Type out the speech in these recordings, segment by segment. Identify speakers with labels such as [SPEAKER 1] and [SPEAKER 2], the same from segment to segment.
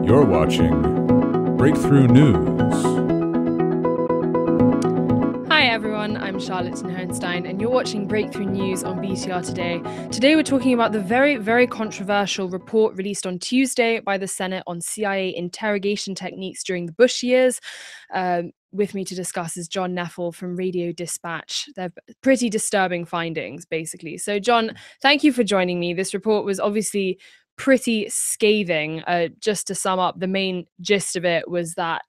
[SPEAKER 1] You're watching Breakthrough News.
[SPEAKER 2] Hi everyone, I'm Charlotte Hohenstein and you're watching Breakthrough News on BTR Today. Today we're talking about the very controversial report released on Tuesday by the Senate on CIA interrogation techniques during the Bush years. With me to discuss is John Neffel from Radio Dispatch. They're pretty disturbing findings, basically. So John, thank you for joining me. This report was obviously pretty scathing. Just to sum up, the main gist of it was that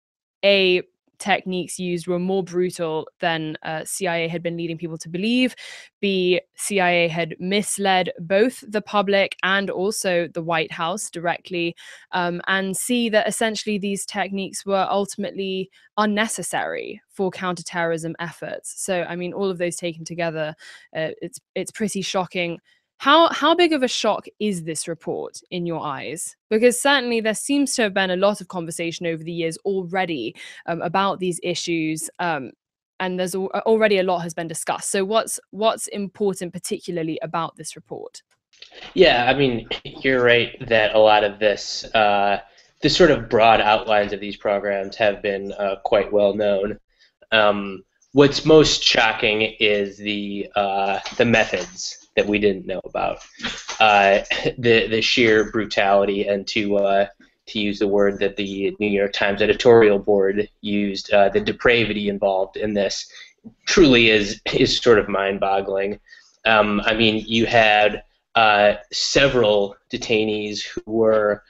[SPEAKER 2] techniques used were more brutal than CIA had been leading people to believe. B, CIA had misled both the public and also the White House directly. And C, that essentially these techniques were ultimately unnecessary for counterterrorism efforts. So, I mean, all of those taken together, it's pretty shocking. How big of a shock is this report in your eyes? Because certainly there seems to have been a lot of conversation over the years already about these issues, and there's already a lot has been discussed. So what's important particularly about this report?
[SPEAKER 3] Yeah, I mean, you're right that a lot of this, the sort of broad outlines of these programs have been quite well known. What's most shocking is the methods that we didn't know about, the sheer brutality, and to use the word that the New York Times editorial board used, the depravity involved in this truly is sort of mind-boggling. I mean, you had several detainees who were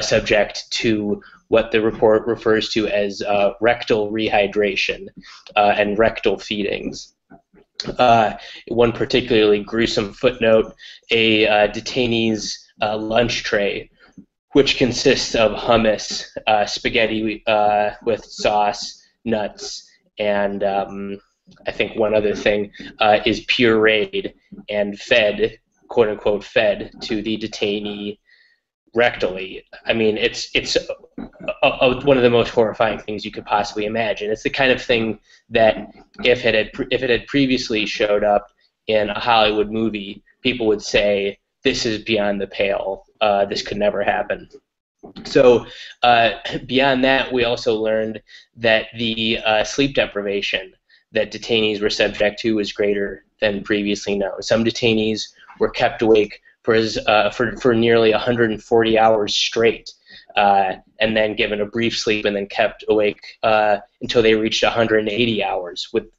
[SPEAKER 3] subject to what the report refers to as rectal rehydration and rectal feedings. One particularly gruesome footnote, a detainee's lunch tray, which consists of hummus, spaghetti with sauce, nuts, and I think one other thing, is pureed and fed, quote unquote, fed to the detainee rectally. I mean, it's one of the most horrifying things you could possibly imagine. It's the kind of thing that if it had previously showed up in a Hollywood movie, people would say, this is beyond the pale. This could never happen. So beyond that, we also learned that the sleep deprivation that detainees were subject to was greater than previously known. Some detainees were kept awake for nearly 140 hours straight, and then given a brief sleep, and then kept awake until they reached 180 hours with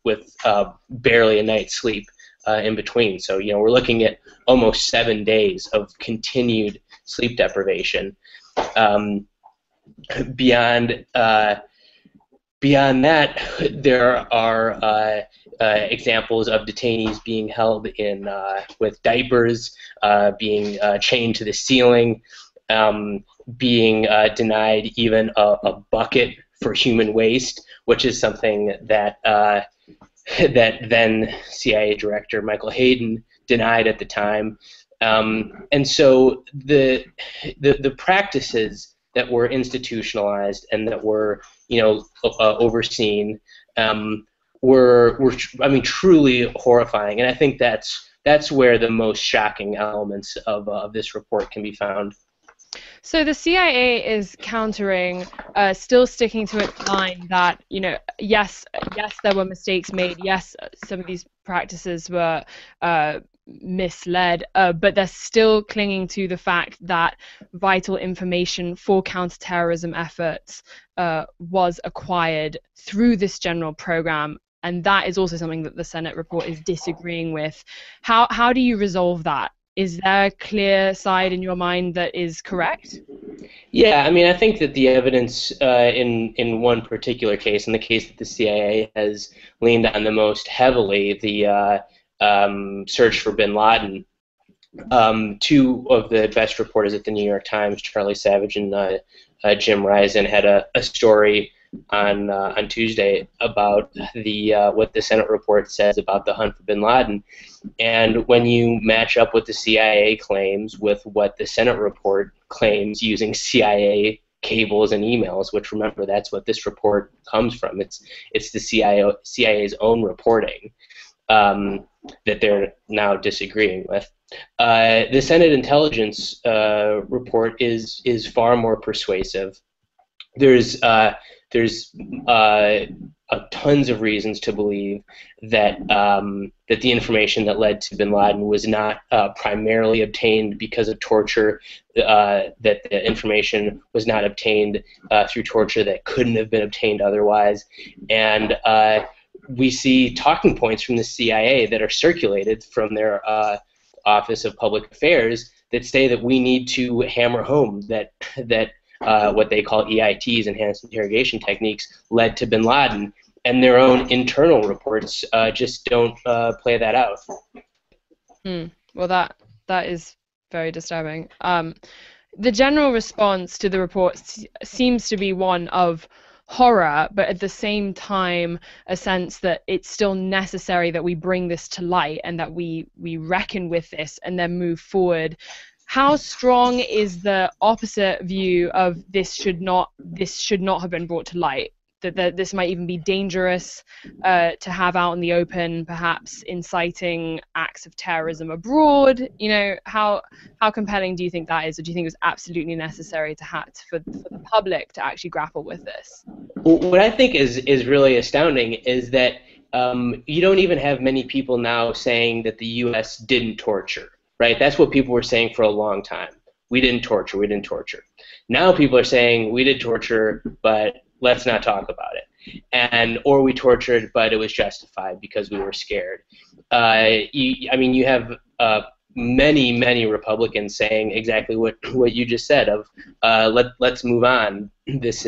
[SPEAKER 3] barely a night's sleep in between. So, you know, we're looking at almost 7 days of continued sleep deprivation. Beyond that, there are examples of detainees being held in with diapers, being chained to the ceiling, being denied even a bucket for human waste, which is something that that then CIA Director Michael Hayden denied at the time. And so the practices that were institutionalized and that were, you know, overseen were I mean, truly horrifying. And I think that's where the most shocking elements of this report can be found.
[SPEAKER 2] So the CIA is countering, still sticking to its line that, you know, yes, there were mistakes made. Yes, some of these practices were misled, but they're still clinging to the fact that vital information for counterterrorism efforts was acquired through this general program. And that is also something that the Senate report is disagreeing with. How do you resolve that? Is there a clear side in your mind that is correct?
[SPEAKER 3] Yeah, I mean, I think that the evidence in one particular case, in the case that the CIA has leaned on the most heavily, the search for bin Laden, two of the best reporters at the New York Times, Charlie Savage and Jim Risen, had a story on Tuesday about the what the Senate report says about the hunt for bin Laden. And when you match up what the CIA claims with what the Senate report claims using CIA cables and emails, which, remember, that's what this report comes from. It's the CIA's own reporting. that they're now disagreeing with. The Senate Intelligence report is far more persuasive. There's tons of reasons to believe that that the information that led to bin Laden was not primarily obtained because of torture, that the information was not obtained through torture that couldn't have been obtained otherwise, and we see talking points from the CIA that are circulated from their Office of Public Affairs that say that we need to hammer home that what they call EITs, enhanced interrogation techniques, led to bin Laden, and their own internal reports just don't play that out.
[SPEAKER 2] Well, that is very disturbing. The general response to the report seems to be one of horror, but at the same time a sense that it's still necessary that we bring this to light and that we reckon with this and then move forward. How strong is the opposite view of this should not have been brought to light? That this might even be dangerous to have out in the open, perhaps inciting acts of terrorism abroad. You know, how compelling do you think that is, or do you think it was absolutely necessary for the public to actually grapple with this?
[SPEAKER 3] Well, what I think is really astounding is that you don't even have many people now saying that the U.S. didn't torture. Right? That's what people were saying for a long time. We didn't torture. We didn't torture. Now people are saying we did torture, but let's not talk about it. Or we tortured, but it was justified because we were scared. You have many Republicans saying exactly what you just said of let's move on. This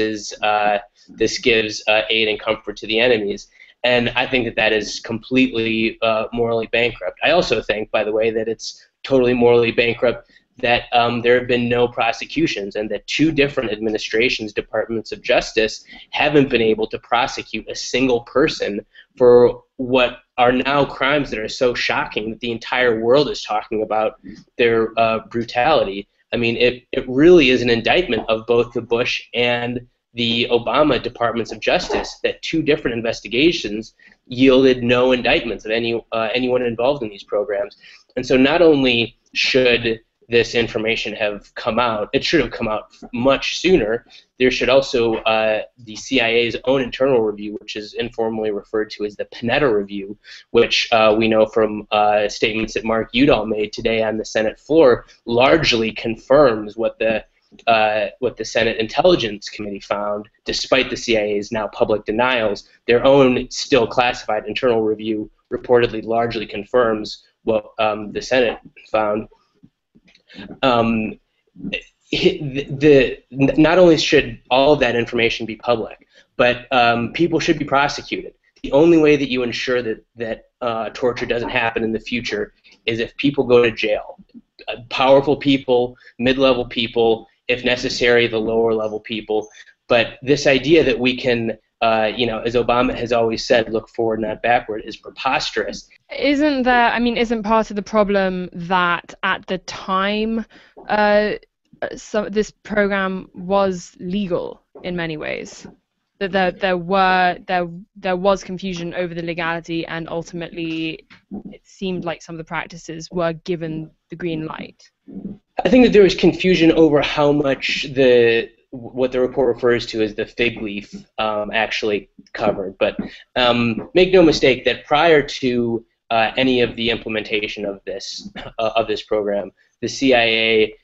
[SPEAKER 3] gives aid and comfort to the enemies. And I think that is completely morally bankrupt. I also think, by the way, that it's totally morally bankrupt that there have been no prosecutions and that two different administrations, departments of justice, haven't been able to prosecute a single person for what are now crimes that are so shocking that the entire world is talking about their brutality. I mean, it really is an indictment of both the Bush and the Obama departments of justice that two different investigations yielded no indictments of anyone involved in these programs. And so not only should this information have come out, it should have come out much sooner. There should also the CIA's own internal review, which is informally referred to as the Panetta Review, which we know from statements that Mark Udall made today on the Senate floor, largely confirms what the Senate Intelligence Committee found, despite the CIA's now public denials. Their own still classified internal review reportedly largely confirms what the Senate found. Not only should all of that information be public, but people should be prosecuted. The only way that you ensure that torture doesn't happen in the future is if people go to jail. Powerful people, mid-level people, if necessary, the lower-level people. But this idea that we can, as Obama has always said, look forward, not backward, is preposterous.
[SPEAKER 2] Isn't part of the problem that at the time this program was legal in many ways? That there was confusion over the legality, and ultimately it seemed like some of the practices were given the green light.
[SPEAKER 3] I think that there was confusion over how much what the report refers to as the fig leaf actually covered. But make no mistake that prior to any of the implementation of this program, the CIA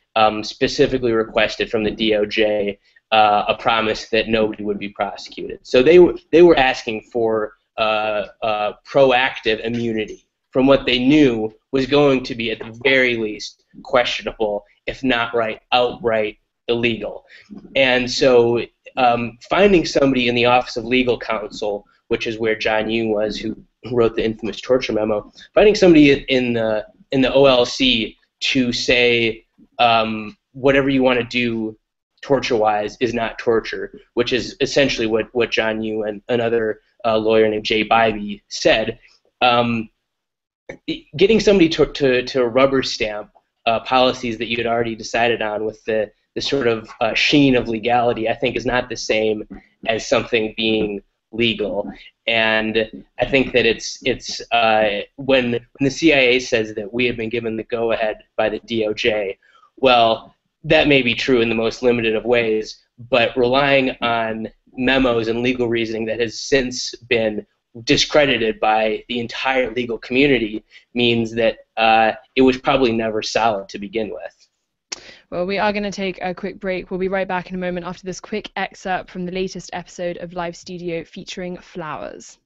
[SPEAKER 3] specifically requested from the DOJ a promise that nobody would be prosecuted. So they were asking for proactive immunity from what they knew was going to be, at the very least, questionable, if not outright illegal. And so finding somebody in the Office of Legal Counsel, which is where John Yoo was, who wrote the infamous torture memo, finding somebody in the OLC to say whatever you want to do torture-wise is not torture, which is essentially what John Yoo and another lawyer named Jay Bybee said. Getting somebody to rubber stamp policies that you had already decided on with the sort of sheen of legality, I think, is not the same as something being legal. And I think that it's when the CIA says that we have been given the go-ahead by the DOJ, well, that may be true in the most limited of ways, but relying on memos and legal reasoning that has since been discredited by the entire legal community means that it was probably never solid to begin with.
[SPEAKER 2] Well, we are going to take a quick break. We'll be right back in a moment after this quick excerpt from the latest episode of Live Studio featuring Flowers.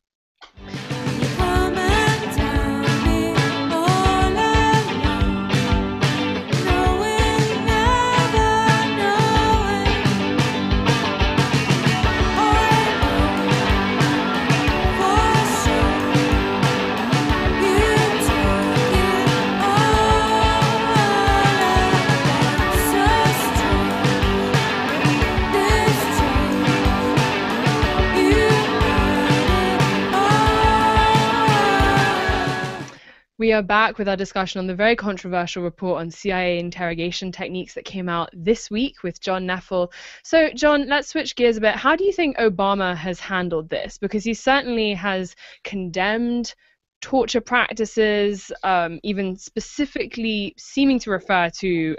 [SPEAKER 2] We are back with our discussion on the very controversial report on CIA interrogation techniques that came out this week with John Neffel. So, John, let's switch gears a bit. How do you think Obama has handled this? Because he certainly has condemned torture practices, even specifically seeming to refer to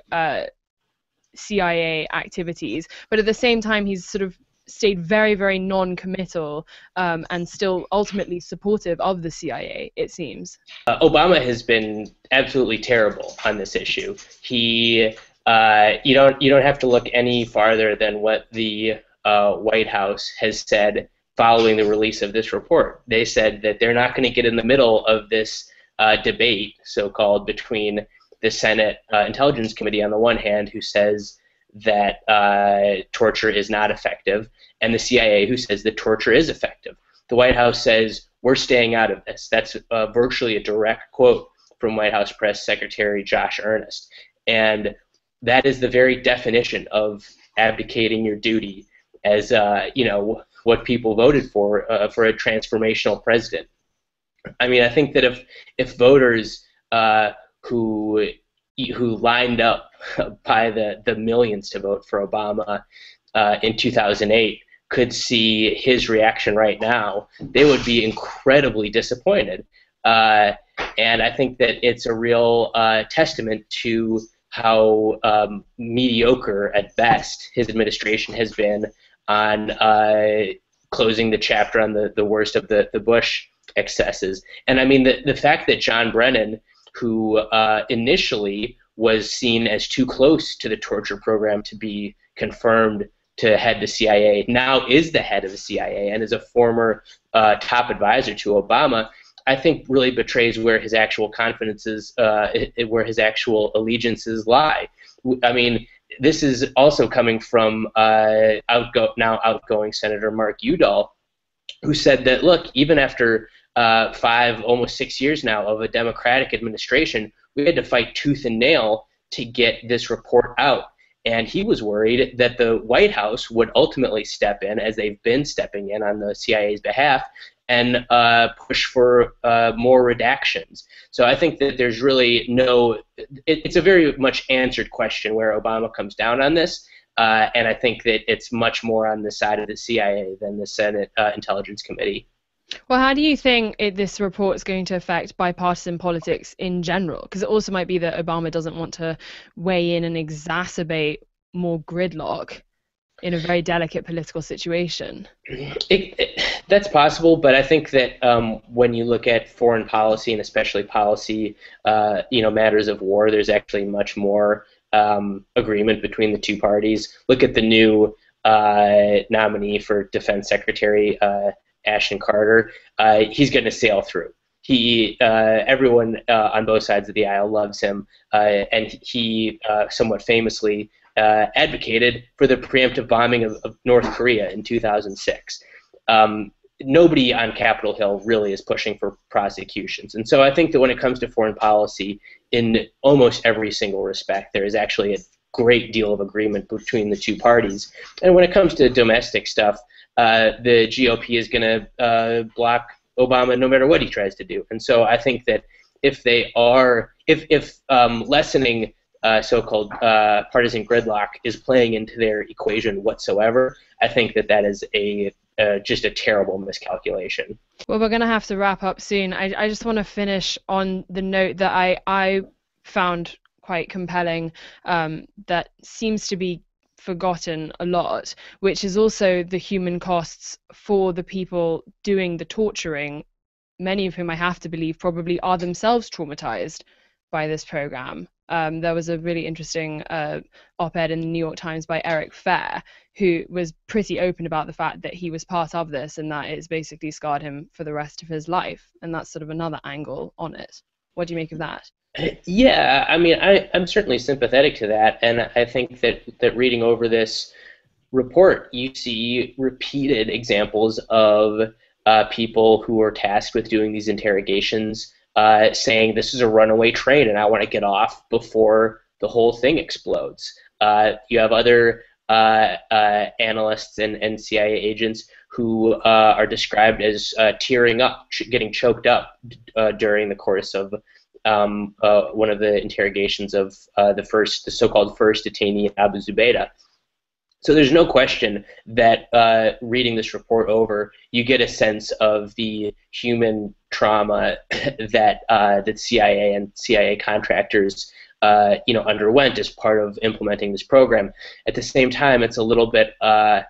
[SPEAKER 2] CIA activities, but at the same time, he's sort of stayed very, very non-committal and still ultimately supportive of the CIA, it seems.
[SPEAKER 3] Obama has been absolutely terrible on this issue. He, you don't have to look any farther than what the White House has said following the release of this report. They said that they're not going to get in the middle of this debate, so-called, between the Senate Intelligence Committee on the one hand, who says that torture is not effective, and the CIA, who says that torture is effective. The White House says, we're staying out of this. That's virtually a direct quote from White House Press Secretary Josh Earnest. And that is the very definition of abdicating your duty as, what people voted for a transformational president. I mean, I think that if voters who lined up by the millions to vote for Obama in 2008 could see his reaction right now, they would be incredibly disappointed. And I think that it's a real testament to how mediocre at best his administration has been on closing the chapter on the worst of the Bush excesses. And I mean, the fact that John Brennan, who initially was seen as too close to the torture program to be confirmed to head the CIA, now is the head of the CIA and is a former top advisor to Obama, I think really betrays where his actual confidences, where his actual allegiances lie. I mean, this is also coming from now outgoing Senator Mark Udall, who said that, look, even after 5, almost 6 years now of a Democratic administration, we had to fight tooth and nail to get this report out. And he was worried that the White House would ultimately step in, as they've been stepping in on the CIA's behalf, and push for more redactions. So I think that there's really it's a very much answered question where Obama comes down on this. And I think that it's much more on the side of the CIA than the Senate Intelligence Committee.
[SPEAKER 2] Well, how do you think this report is going to affect bipartisan politics in general? Because it also might be that Obama doesn't want to weigh in and exacerbate more gridlock in a very delicate political situation.
[SPEAKER 3] That's possible, but I think that when you look at foreign policy and especially policy, matters of war, there's actually much more agreement between the two parties. Look at the new nominee for Defense Secretary, Ashton Carter. He's going to sail through. Everyone on both sides of the aisle loves him, and he somewhat famously advocated for the preemptive bombing of North Korea in 2006. Nobody on Capitol Hill really is pushing for prosecutions, and so I think that when it comes to foreign policy, in almost every single respect, there is actually a great deal of agreement between the two parties. And when it comes to domestic stuff, the GOP is going to block Obama no matter what he tries to do. And so I think that if lessening so-called partisan gridlock is playing into their equation whatsoever, I think that is a just a terrible miscalculation.
[SPEAKER 2] Well, we're going to have to wrap up soon. I just want to finish on the note that I found quite compelling, that seems to be forgotten a lot, which is also the human costs for the people doing the torturing, many of whom I have to believe probably are themselves traumatized by this program. There was a really interesting op-ed in the New York Times by Eric Fair, who was pretty open about the fact that he was part of this and that it's basically scarred him for the rest of his life. And that's sort of another angle on it. What do you make of that?
[SPEAKER 3] Yeah, I mean, I'm certainly sympathetic to that, and I think that reading over this report, you see repeated examples of people who are tasked with doing these interrogations saying this is a runaway train and I want to get off before the whole thing explodes. You have other analysts and CIA agents who are described as tearing up, getting choked up during the course of one of the interrogations of the so-called first detainee, Abu Zubaydah. So there's no question that reading this report over, you get a sense of the human trauma that that CIA and CIA contractors underwent as part of implementing this program. At the same time, it's a little bit I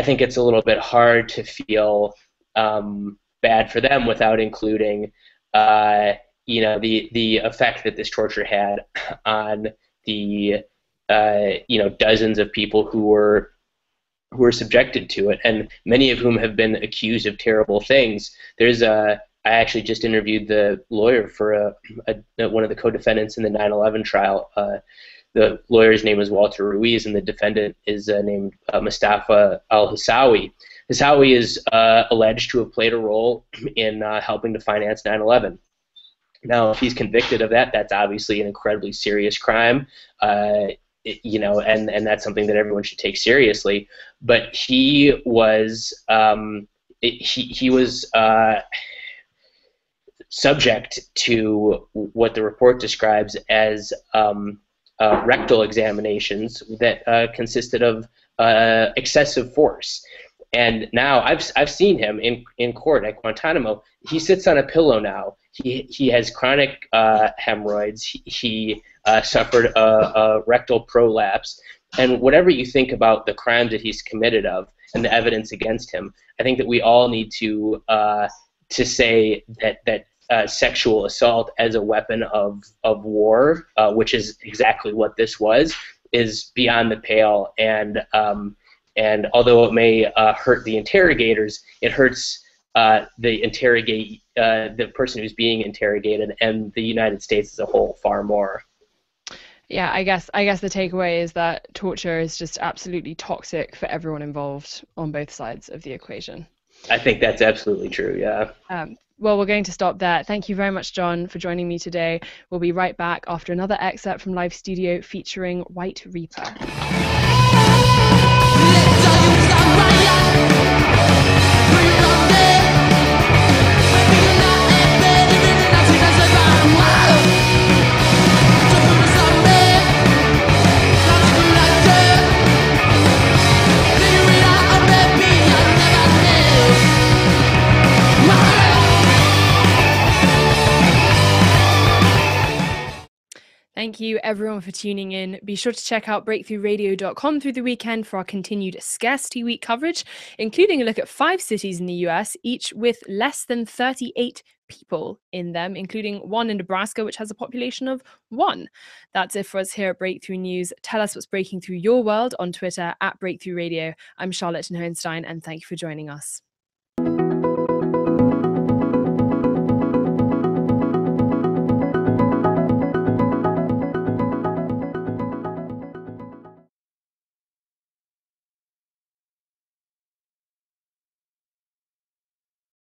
[SPEAKER 3] think it's a little bit hard to feel bad for them without including the effect that this torture had on the dozens of people who were subjected to it, and many of whom have been accused of terrible things. I actually just interviewed the lawyer for one of the co-defendants in the 9/11 trial. The lawyer's name is Walter Ruiz, and the defendant is named Mustafa al-Hissawi. Hissawi is alleged to have played a role in helping to finance 9/11. Now, if he's convicted of that, that's obviously an incredibly serious crime. And that's something that everyone should take seriously. But he was subject to what the report describes as rectal examinations that consisted of excessive force. And now I've seen him in court at Guantanamo. He sits on a pillow now. He has chronic hemorrhoids. He suffered a rectal prolapse. And whatever you think about the crimes that he's committed of and the evidence against him, I think that we all need to say that sexual assault as a weapon of war, which is exactly what this was, is beyond the pale. And although it may hurt the interrogators, it hurts the person who's being interrogated and the United States as a whole far more.
[SPEAKER 2] Yeah, I guess the takeaway is that torture is just absolutely toxic for everyone involved on both sides of the equation.
[SPEAKER 3] I think that's absolutely true, yeah.
[SPEAKER 2] Well, we're going to stop there. Thank you very much, John, for joining me today. We'll be right back after another excerpt from Live Studio featuring White Reaper. Thank you everyone for tuning in. Be sure to check out breakthroughradio.com through the weekend for our continued Scarcity Week coverage, including a look at 5 cities in the US, each with less than 38 people in them, including one in Nebraska, which has a population of 1. That's it for us here at Breakthrough News. Tell us what's breaking through your world on Twitter @Breakthrough Radio. I'm Charlotte Hohenstein, and thank you for joining us.